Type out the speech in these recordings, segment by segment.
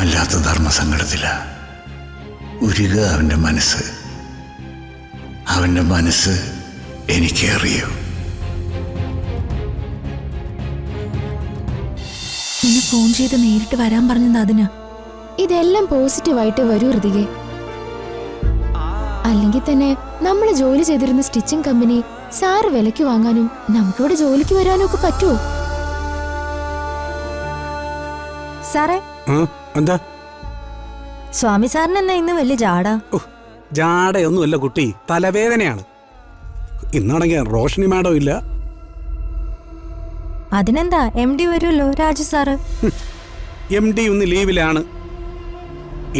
വല്ലാത്ത ധർമ്മസങ്കടത്തില. ഉരുക അവൻ്റെ മനസ്സ്. അവൻ്റെ മനസ്സ് എനിക്ക് അറിയൂ. എന്നെ ഫോൺ ചെയ്ത് നേരിട്ട് വരാൻ പറഞ്ഞത് അതിനാ. ഇതെല്ലാം പോസിറ്റീവായിട്ട് വരൂ ഋതികെ. അല്ലെങ്കിൽ തന്നെ നമ്മൾ ജോലി ചെയ്തിരുന്ന സ്റ്റിച്ചിങ് കമ്പനി സാറ് വിലയ്ക്ക് വാങ്ങാനും നമുക്കിവിടെ ജോലിക്ക് വരാനും ഒക്കെ പറ്റുമോ? സാറേ, എന്താ സ്വാമി സാറിന് എന്നാ ഇന്ന് വലിയ ജാടാ? ജാടയൊന്നുമല്ല കുട്ടി, തലവേദനയാണ്. ഇന്നാണെങ്കിൽ റോഷനി മാഡം ഇല്ല. അതിനെന്താ, MD വരുമല്ലോ രാജു സാറ്. MD ഒന്ന് ലീവിലാണ്.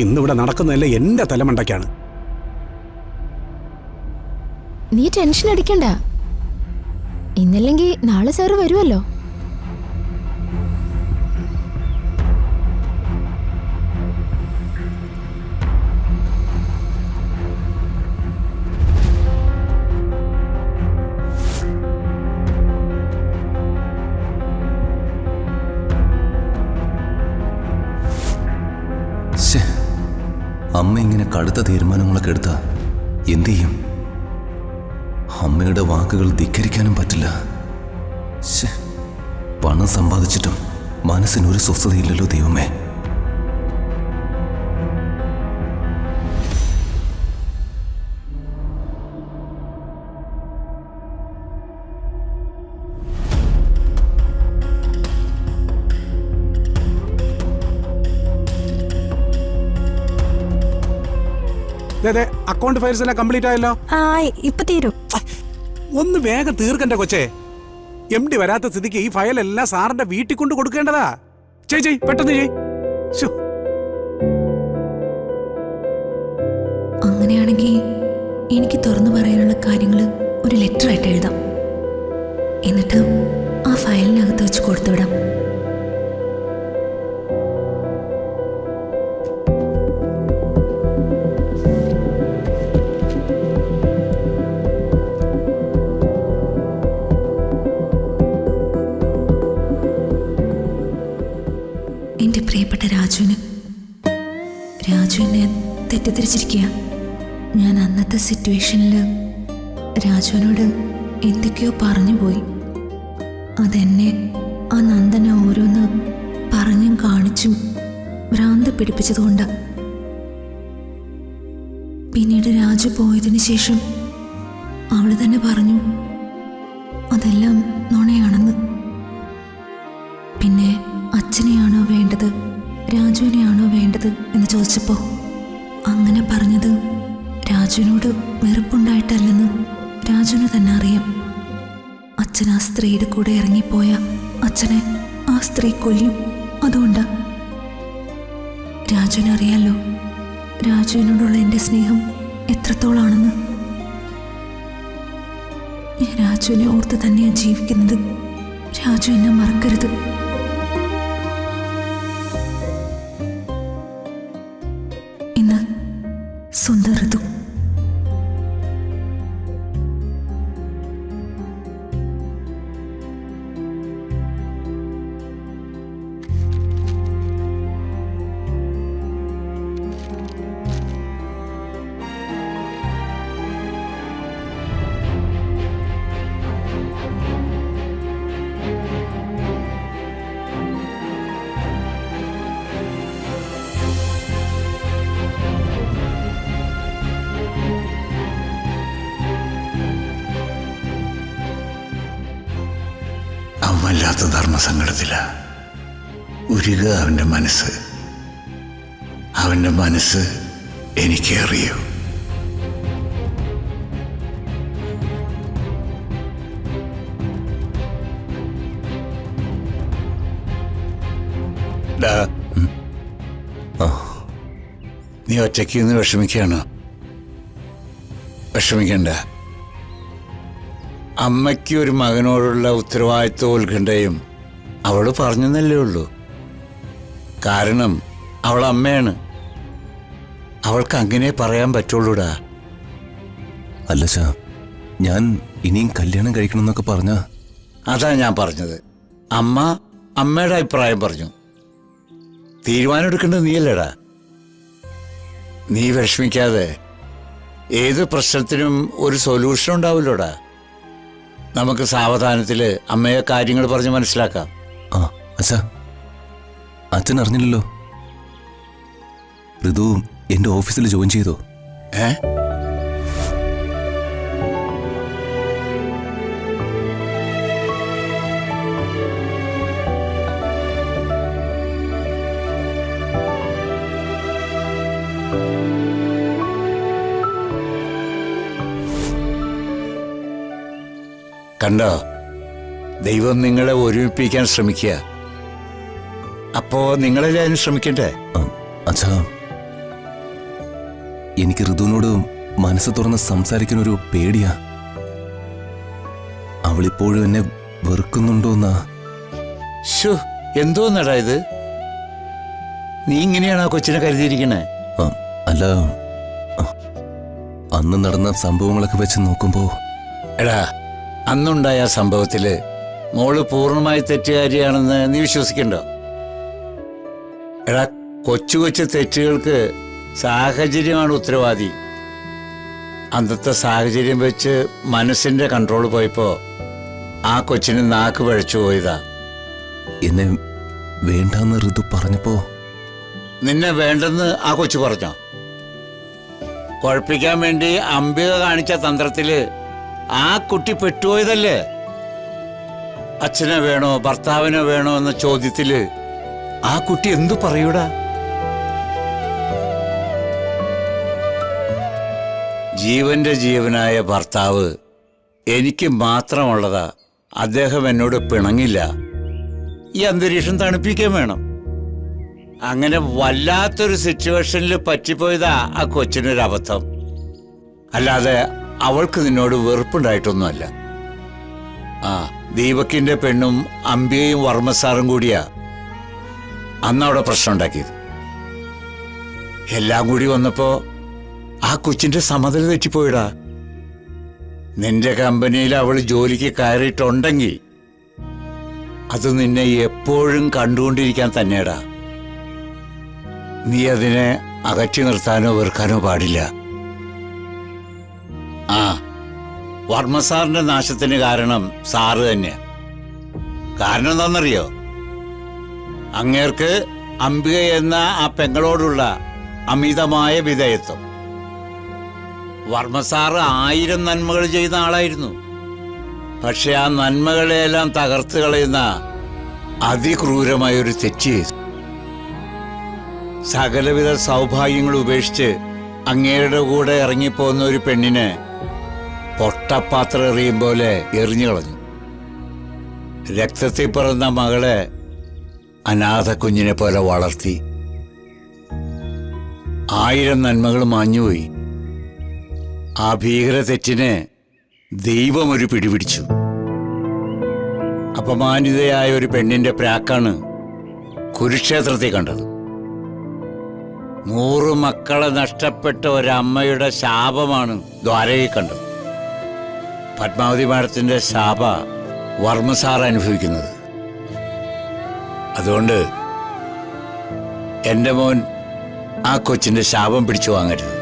ഇന്നിവിടെ നടക്കുന്നതല്ല എന്റെ തലമണ്ടയ്ക്കാണ്. നീ ടെൻഷൻ അടിക്കണ്ട. ഇന്നല്ലെങ്കിൽ നാളെ സാറ് വരുമല്ലോ. അമ്മ ഇങ്ങനെ കടുത്ത തീരുമാനങ്ങളൊക്കെ എടുത്താ എന്ത് ചെയ്യും? അമ്മയുടെ വാക്കുകൾ ധിക്കരിക്കാനും പറ്റില്ല. പണം സമ്പാദിച്ചിട്ടും മനസ്സിനൊരു സ്വസ്ഥതയില്ലല്ലോ ദൈവമേ. അക്കൗണ്ട് ഫയൽസ് എല്ലാം കംപ്ലീറ്റ് ആയല്ലോ. ഇപ്പൊ തീരും. ഒന്ന് വേഗം തീർക്കണ്ട കൊച്ചേ. MD വരാത്ത സ്ഥിതിക്ക് ഈ ഫയലെല്ലാം സാറിന്റെ വീട്ടിൽ കൊണ്ട് കൊടുക്കേണ്ടതാ. ചെയ് പെട്ടെന്ന് ചെയ്. അങ്ങനെയാണെങ്കിൽ എനിക്ക് തുറന്നു പറയാനുള്ള കാര്യങ്ങൾ ഒരു ലെറ്റർ ആയിട്ട് എഴുതാം. എന്നിട്ട് ആ ഫയലിനകത്ത് വെച്ച് കൊടുത്തുവിടാം. എൻ്റെ പ്രിയപ്പെട്ട രാജു എന്നെ തെറ്റിദ്ധരിച്ചിരിക്കുക. ഞാൻ അന്നത്തെ സിറ്റുവേഷനിൽ രാജുവിനോട് എന്തൊക്കെയോ പറഞ്ഞു പോയി. അതെന്നെ ആ നന്ദന ഓരോന്ന് പറഞ്ഞും കാണിച്ചും ഭ്രാന്ത് പിടിപ്പിച്ചതുകൊണ്ടാണ്. പിന്നീട് രാജു പോയതിനു ശേഷം അവൾ തന്നെ പറഞ്ഞു അതെല്ലാം നുണയാണെന്ന്. പിന്നെ അച്ഛനെയാണോ വേണ്ടത് രാജുവിനെയാണോ വേണ്ടത് എന്ന് ചോദിച്ചപ്പോൾ അങ്ങനെ പറഞ്ഞത് രാജുവിനോട് വെറുപ്പുണ്ടായിട്ടല്ലെന്ന് രാജുവിന് തന്നെ അറിയാം. അച്ഛൻ ആ സ്ത്രീയുടെ കൂടെ ഇറങ്ങിപ്പോയ അച്ഛനെ ആ സ്ത്രീ കൊല്ലും. അതുകൊണ്ടാ. രാജുവിനറിയാലോ രാജുവിനോടുള്ള എൻ്റെ സ്നേഹം എത്രത്തോളാണെന്ന്. ഞാൻ രാജുവിനെ ഓർത്ത് തന്നെയാണ് ജീവിക്കുന്നത്. രാജു എന്നെ മറക്കരുത്. ഇന്ന് സ്വന്തം ഋതു. വല്ലാത്ത ധർമ്മസങ്കടത്തില. ഉരുക അവൻ്റെ മനസ്സ്. അവൻ്റെ മനസ്സ് എനിക്ക് അറിയൂ. നീ ഒറ്റയ്ക്ക് നിന്ന് വിഷമിക്കുകയാണോ? വിഷമിക്കണ്ട. അമ്മയ്ക്ക് ഒരു മകനോടുള്ള ഉത്തരവാദിത്വ ഉത്കണ്ഠയും അവൾ പറഞ്ഞെന്നല്ലേ ഉള്ളൂ. കാരണം അവൾ അമ്മയാണ്. അവൾക്ക് അങ്ങനെ പറയാൻ പറ്റുള്ളൂടാ. അല്ല ശാ, ഞാൻ ഇനിയും കല്യാണം കഴിക്കണം എന്നൊക്കെ പറഞ്ഞ. അതാ ഞാൻ പറഞ്ഞത്. അമ്മ അമ്മയുടെ അഭിപ്രായം പറഞ്ഞു. തീരുമാനം എടുക്കേണ്ടത് നീയല്ലേടാ. നീ വിഷമിക്കാതെ. ഏത് പ്രശ്നത്തിനും ഒരു സൊല്യൂഷൻ ഉണ്ടാവില്ലോടാ. നമുക്ക് സാവധാനത്തിൽ അമ്മയെ കാര്യങ്ങൾ പറഞ്ഞ് മനസ്സിലാക്കാം. ആ അച്ഛാ, അച്ഛൻ അറിഞ്ഞില്ലല്ലോ, ഋതു എൻ്റെ ഓഫീസിൽ ജോയിൻ ചെയ്തോ? ഏ? കണ്ടോ, ദൈവം നിങ്ങളെ ഒരുമിപ്പിക്കാൻ ശ്രമിക്കുക. അപ്പോ നിങ്ങളെല്ലാവരും ശ്രമിക്കണ്ടേ? അച്ഛാ, എനിക്ക് ഋതുവിനോട് മനസ്സ് തുറന്ന് സംസാരിക്കാനൊരു പേടിയാ. അവളിപ്പോഴും എന്നെ വെറുക്കുന്നുണ്ടോന്നാ. ശോ, എന്തോന്നടാ ഇത്? നീ ഇങ്ങനെയാണ് ആ കൊച്ചിനെ കരുതിയിരിക്കണേ? അല്ല, അന്ന് നടന്ന സംഭവങ്ങളൊക്കെ വെച്ച് നോക്കുമ്പോ. എടാ, അന്നുണ്ടായ ആ സംഭവത്തില് മോള് പൂർണ്ണമായി തെറ്റുകാരിയാണെന്ന് നീ വിശ്വസിക്കണ്ടോ? എടാ, കൊച്ചു കൊച്ചു തെറ്റുകൾക്ക് സാഹചര്യമാണ് ഉത്തരവാദി. അന്നത്തെ സാഹചര്യം വെച്ച് മനസ്സിന്റെ കൺട്രോൾ പോയപ്പോ ആ കൊച്ചിന് നാക്ക് പഴച്ചു പോയതാ. എന്നെ വേണ്ടെന്ന് ഋതു പറഞ്ഞപ്പോ. നിന്നെ വേണ്ടെന്ന് ആ കൊച്ചു പറഞ്ഞോ? കുഴപ്പിക്കാൻ വേണ്ടി അംബിക കാണിച്ച തന്ത്രത്തില് ആ കുട്ടി പെട്ടുപോയതല്ലേ? അച്ഛനെ വേണോ ഭർത്താവിനെ വേണോ എന്ന ചോദ്യത്തില് ആ കുട്ടി എന്തു പറയൂടാ? ജീവന്റെ ജീവനായ ഭർത്താവ് എനിക്ക് മാത്രമുള്ളതാ. അദ്ദേഹം എന്നോട് പിണങ്ങില്ല. ഈ അന്തരീക്ഷം തണുപ്പിക്കാൻ വേണം. അങ്ങനെ വല്ലാത്തൊരു സിറ്റുവേഷനിൽ പറ്റിപ്പോയതാ ആ കൊച്ചിനൊരു അബദ്ധം. അല്ലാതെ അവൾക്ക് നിന്നോട് വെറുപ്പുണ്ടായിട്ടൊന്നുമല്ല. ആ, ദീപക്കിന്റെ പെണ്ണും അംബികയും വർമ്മസാറും കൂടിയാ അന്നവിടെ പ്രശ്നം ഉണ്ടാക്കിയത്. എല്ലാം കൂടി വന്നപ്പോ ആ കൊച്ചിന്റെ സമനില തെറ്റിപ്പോയിടാ. നിന്റെ കമ്പനിയിൽ അവൾ ജോലിക്ക് കയറിയിട്ടുണ്ടെങ്കിൽ അത് നിന്നെ എപ്പോഴും കണ്ടുകൊണ്ടിരിക്കാൻ തന്നെയാടാ. നീ അതിനെ അകറ്റി നിർത്താനോ വെറുക്കാനോ പാടില്ല. ആ, വർമ്മസാറിന്റെ നാശത്തിന് കാരണം സാറ് തന്നെയാ. കാരണം എന്താണെന്നറിയോ? അങ്ങേർക്ക് അംബിക എന്ന ആ പെങ്ങളോടുള്ള അമിതമായ വിധേയത്വം. വർമ്മസാറ് 1000 നന്മകൾ ചെയ്യുന്ന ആളായിരുന്നു. പക്ഷെ ആ നന്മകളെയെല്ലാം തകർത്ത് കളയുന്ന അതിക്രൂരമായൊരു തെറ്റ് ചെയ്തു. സകലവിധ സൗഭാഗ്യങ്ങൾ ഉപേക്ഷിച്ച് അങ്ങേരുടെ കൂടെ ഇറങ്ങിപ്പോകുന്ന ഒരു പെണ്ണിനെ പൊട്ടപ്പാത്രം എറിയും പോലെ എറിഞ്ഞു കളഞ്ഞു. രക്തത്തിൽ പിറന്ന മകളെ അനാഥ കുഞ്ഞിനെ പോലെ വളർത്തി. 1000 നന്മകൾ മാഞ്ഞുപോയി. ആ ഭീകര തെറ്റിനെ ദൈവം ഒരു പിടിപിടിച്ചു. അപമാനിതയായ ഒരു പെണ്ണിന്റെ പ്രാക്കാണ് കുരുക്ഷേത്രത്തിൽ കണ്ടത്. 100 മക്കളെ നഷ്ടപ്പെട്ട ഒരമ്മയുടെ ശാപമാണ് ദ്വാരകയിൽ കണ്ടത്. പത്മാവതി മാഡത്തിന്റെ ശാപ വർമ്മസാർ അനുഭവിക്കുന്നത്. അതുകൊണ്ട് എൻ്റെ മോൻ ആ കൊച്ചിന്റെ ശാപം പിടിച്ചു വാങ്ങരുത്.